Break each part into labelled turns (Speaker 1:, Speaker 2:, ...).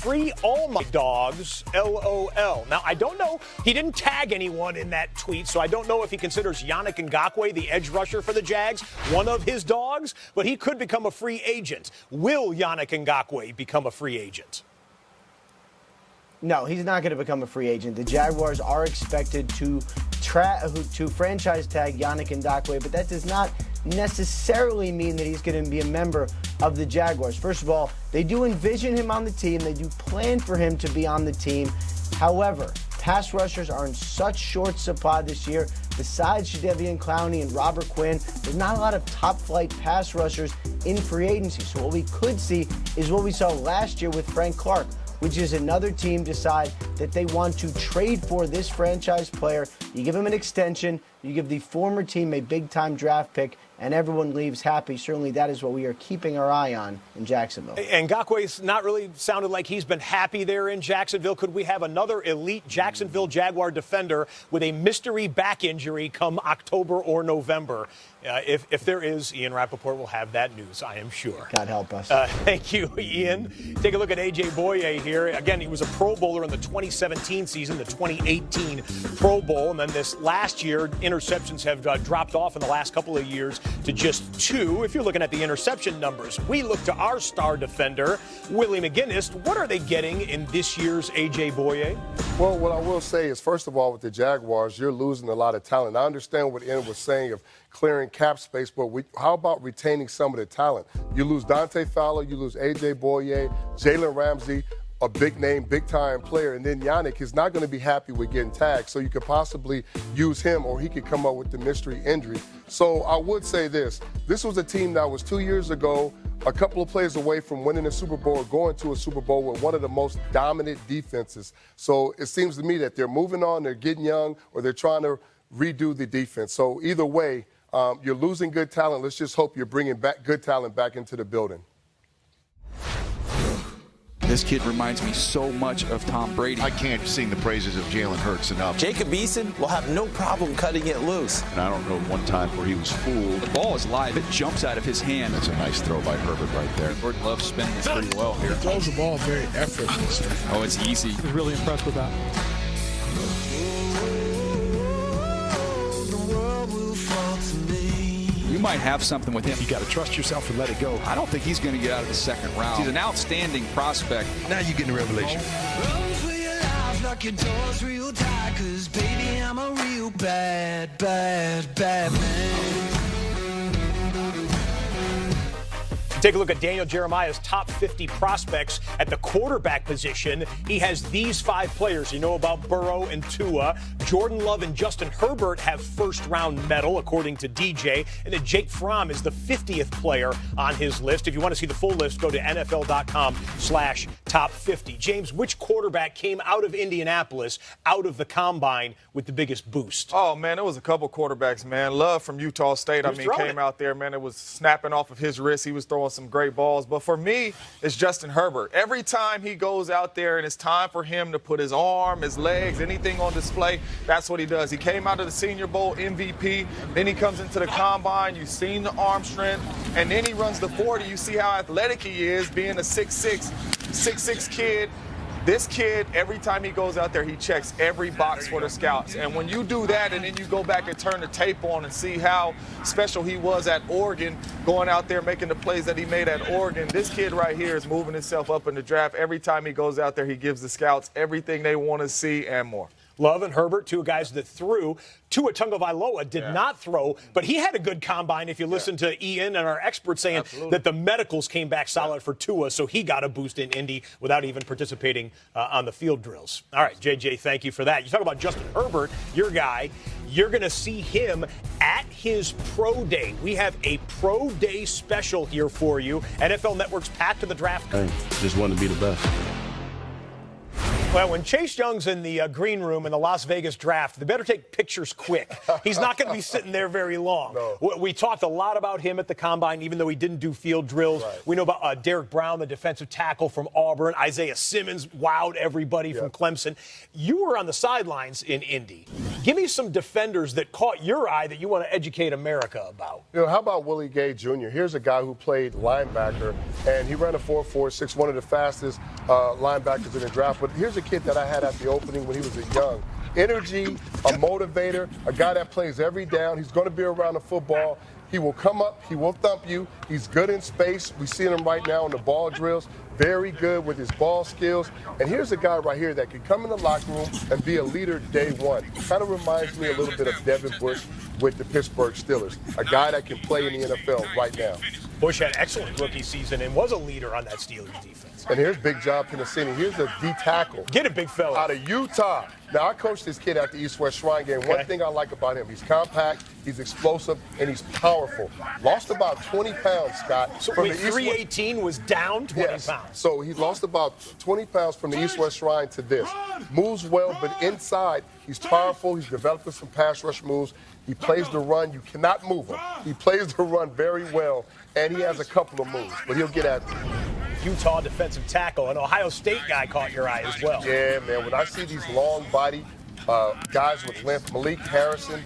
Speaker 1: free all my dogs, LOL. Now, I don't know. He didn't tag anyone in that tweet, so I don't know if he considers Yannick Ngakoue, the edge rusher for the Jags, one of his dogs, but he could become a free agent. Will Yannick Ngakoue become a free agent?
Speaker 2: No, he's not going to become a free agent. The Jaguars are expected to franchise tag Yannick Ngakoue, but that does not necessarily mean that he's going to be a member of the Jaguars. First of all, they do envision him on the team. They do plan for him to be on the team. However, pass rushers are in such short supply this year. Besides Jadeveon Clowney and Robert Quinn, there's not a lot of top-flight pass rushers in free agency. So what we could see is what we saw last year with Frank Clark, which is another team decide that they want to trade for this franchise player. You give him an extension, you give the former team a big-time draft pick, and everyone leaves happy. Certainly that is what we are keeping our eye on in Jacksonville.
Speaker 1: And Ngakoue's not really sounded like he's been happy there in Jacksonville. Could we have another elite Jacksonville Jaguar defender with a mystery back injury come October or November? If there is, Ian Rappaport will have that news, I am sure.
Speaker 2: God help us.
Speaker 1: Thank you, Ian. Take a look at A.J. Boye here. Again, he was a Pro Bowler in the 2017 season, the 2018 Pro Bowl. And then this last year, interceptions have dropped off in the last couple of years to just 2. If you're looking at the interception numbers, we look to our star defender, Willie McGinnis. What are they getting in this year's A.J. Boye?
Speaker 3: Well, what I will say is, first of all, with the Jaguars, you're losing a lot of talent. I understand what Ian was saying of clearing cap space, but how about retaining some of the talent? You lose Dante Fowler, you lose A.J. Boye, Jalen Ramsey, a big name, big-time player, and then Yannick is not going to be happy with getting tagged, so you could possibly use him, or he could come up with the mystery injury. So I would say this was a team that was 2 years ago a couple of plays away from winning a Super Bowl or going to a Super Bowl with one of the most dominant defenses. So it seems to me that they're moving on, they're getting young, or they're trying to redo the defense. So either way, you're losing good talent. Let's just hope you're bringing back good talent back into the building.
Speaker 4: This kid reminds me so much of Tom Brady.
Speaker 5: I can't sing the praises of Jalen Hurts enough.
Speaker 6: Jacob Eason will have no problem cutting it loose.
Speaker 5: And I don't know one time where he was fooled.
Speaker 4: The ball is live. It jumps out of his hand.
Speaker 5: That's a nice throw by Herbert right there.
Speaker 4: Gordon Love spinning it pretty well here.
Speaker 7: He throws the ball very effortlessly.
Speaker 4: Oh, it's easy.
Speaker 8: I was really impressed with that.
Speaker 4: You might have something with him.
Speaker 7: You got to trust yourself and let it go.
Speaker 4: I don't think he's going to get out of the second round. He's an outstanding prospect.
Speaker 5: Now you're getting a revelation.
Speaker 1: Take a look at Daniel Jeremiah's top 50 prospects at the quarterback position. He has these 5 players. You know about Burrow and Tua. Jordan Love and Justin Herbert have first-round medal, according to DJ. And then Jake Fromm is the 50th player on his list. If you want to see the full list, go to NFL.com/top50. James, which quarterback came out of Indianapolis, out of the combine, with the biggest boost?
Speaker 9: Oh, man, it was a couple quarterbacks, man. Love from Utah State, came out there, man. It was snapping off of his wrist. He was throwing some great balls. But for me, it's Justin Herbert. Every time he goes out there and it's time for him to put his arm, his legs, anything on display, that's what he does. He came out of the Senior Bowl MVP. Then he comes into the combine. You've seen the arm strength. And then he runs the 40. You see how athletic he is, being a 6'6" kid. This kid, every time he goes out there, he checks every box for the scouts. And when you do that and then you go back and turn the tape on and see how special he was at Oregon, going out there making the plays that he made at Oregon, this kid right here is moving himself up in the draft. Every time he goes out there, he gives the scouts everything they want to see and more.
Speaker 1: Love and Herbert, 2 guys that threw. Tua Tagovailoa did not throw, but he had a good combine. If you listen to Ian and our experts saying that the medicals came back solid for Tua, so he got a boost in Indy without even participating on the field drills. All right, JJ, thank you for that. You talk about Justin Herbert, your guy. You're going to see him at his pro day. We have a pro day special here for you. NFL Network's Path to the Draft.
Speaker 10: Hey, just want to be the best.
Speaker 1: Well, when Chase Young's in the green room in the Las Vegas draft, they better take pictures quick. He's not going to be sitting there very long.
Speaker 3: No.
Speaker 1: We talked a lot about him at the Combine, even though he didn't do field drills.
Speaker 3: Right.
Speaker 1: We know about Derek Brown, the defensive tackle from Auburn. Isaiah Simmons wowed everybody from Clemson. You were on the sidelines in Indy. Give me some defenders that caught your eye that you want to educate America about.
Speaker 3: How about Willie Gay Jr.? Here's a guy who played linebacker, and he ran a 4.46, one of the fastest linebackers in the draft. But here's a kid that I had at the opening when he was a young. Energy, a motivator, a guy that plays every down. He's going to be around the football. He will come up. He will thump you. He's good in space. We see him right now in the ball drills. Very good with his ball skills. And here's a guy right here that can come in the locker room and be a leader day one. Kind of reminds me a little bit of Devin Bush with the Pittsburgh Steelers. A guy that can play in the NFL right now.
Speaker 1: Bush had an excellent rookie season and was a leader on that Steelers defense.
Speaker 3: And here's Big Job Tennessee. Here's a D tackle.
Speaker 1: Get it, big fella.
Speaker 3: Out of Utah. Now, I coached this kid at the East-West Shrine game.
Speaker 1: Okay.
Speaker 3: One thing I like about him, he's compact, he's explosive, and he's powerful. Lost about 20 pounds, Scott.
Speaker 1: So
Speaker 3: from
Speaker 1: wait,
Speaker 3: the
Speaker 1: 318 was down 20
Speaker 3: yes.
Speaker 1: pounds.
Speaker 3: So he lost about 20 pounds from the East-West Shrine to this. Moves well, but inside, he's powerful. He's developing some pass rush moves. He plays the run. You cannot move him. He plays the run very well, and he has a couple of moves, but he'll get at you.
Speaker 1: Utah defensive tackle. An Ohio State guy caught your eye as well.
Speaker 3: Yeah, man. When I see these long body guys with length, Malik Harrison,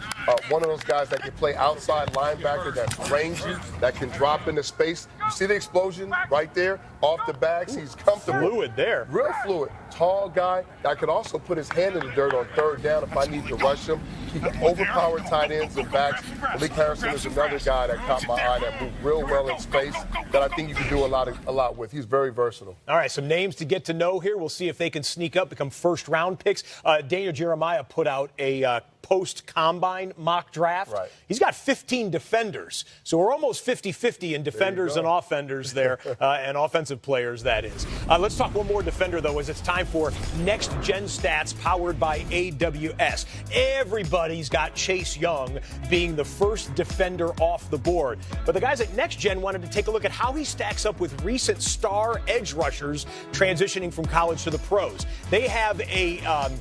Speaker 3: one of those guys that can play outside linebacker, that's rangy, that can drop into space. You see the explosion right there off the backs? He's comfortable.
Speaker 1: Fluid there.
Speaker 3: Real fluid. Tall guy that could also put his hand in the dirt on third down if I need to rush him. He can overpower tight ends and backs. Malik Harrison is another guy that caught my eye that moved real well in space that I think you can do a lot with. He's very versatile.
Speaker 1: All right, some names to get to know here. We'll see if they can sneak up, become first-round picks. Daniel Jeremiah put out a post-combine mock draft.
Speaker 3: Right.
Speaker 1: He's got 15 defenders, so we're almost 50-50 in defenders and offenders there, and offensive players, that is. Let's talk one more defender, though, as it's time for Next Gen Stats powered by AWS. Everybody's got Chase Young being the first defender off the board, but the guys at Next Gen wanted to take a look at how he stacks up with recent star edge rushers transitioning from college to the pros. They have a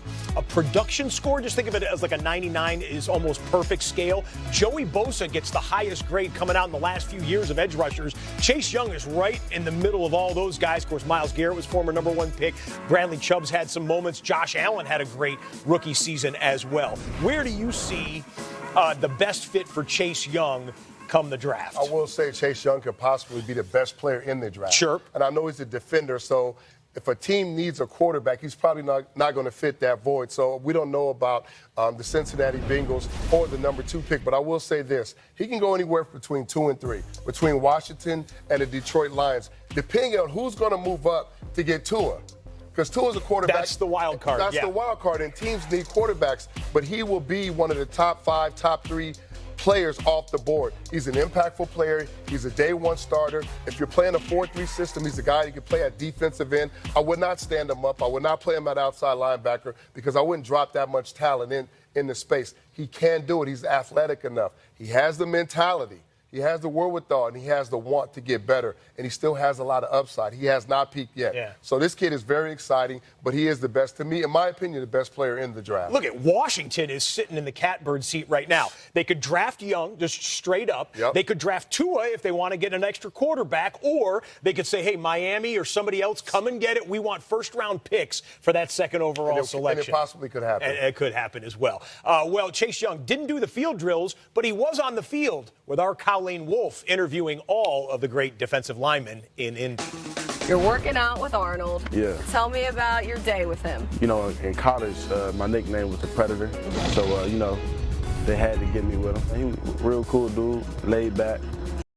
Speaker 1: production score. Just think of it as like a 99 is almost perfect scale. Joey Bosa gets the highest grade coming out in the last few years of edge rushers. Chase Young is right in the middle of all those guys. Of course, Myles Garrett was former #1 pick. Bradley Chubb's had some moments. Josh Allen had a great rookie season as well. Where do you see the best fit for Chase Young come the draft?
Speaker 3: I will say Chase Young could possibly be the best player in the draft.
Speaker 1: Sure.
Speaker 3: And I know he's a defender, so if a team needs a quarterback, he's probably not going to fit that void. So we don't know about the Cincinnati Bengals or the #2 pick. But I will say this. He can go anywhere between 2 and 3, between Washington and the Detroit Lions, depending on who's going to move up to get Tua. Because Tua's a quarterback.
Speaker 1: That's the wild card.
Speaker 3: That's the wild card, and teams need quarterbacks. But he will be one of the top 5, top 3 players off the board. He's an impactful player. He's a day one starter. If you're playing a 4-3 system, he's a guy who can play at defensive end. I would not stand him up. I would not play him at outside linebacker because I wouldn't drop that much talent in the space. He can do it. He's athletic enough. He has the mentality. He has the wherewithal, and he has the want to get better, and he still has a lot of upside. He has not peaked yet.
Speaker 1: Yeah.
Speaker 3: So this kid is very exciting, but he is the best, to me, in my opinion, the best player in the draft.
Speaker 1: Look at Washington is sitting in the catbird seat right now. They could draft Young just straight up.
Speaker 3: Yep.
Speaker 1: They could draft Tua if they want to get an extra quarterback, or they could say, hey, Miami or somebody else, come and get it. We want first-round picks for that second overall selection.
Speaker 3: And it possibly could happen.
Speaker 1: And it could happen as well. Well, Chase Young didn't do the field drills, but he was on the field with our Colleen Wolfe interviewing all of the great defensive linemen in Indy.
Speaker 8: You're working out with Arnold.
Speaker 10: Yeah.
Speaker 8: Tell me about your day with him.
Speaker 10: You know, in college, my nickname was the Predator. So, you know, they had to get me with him. He was a real cool dude, laid back.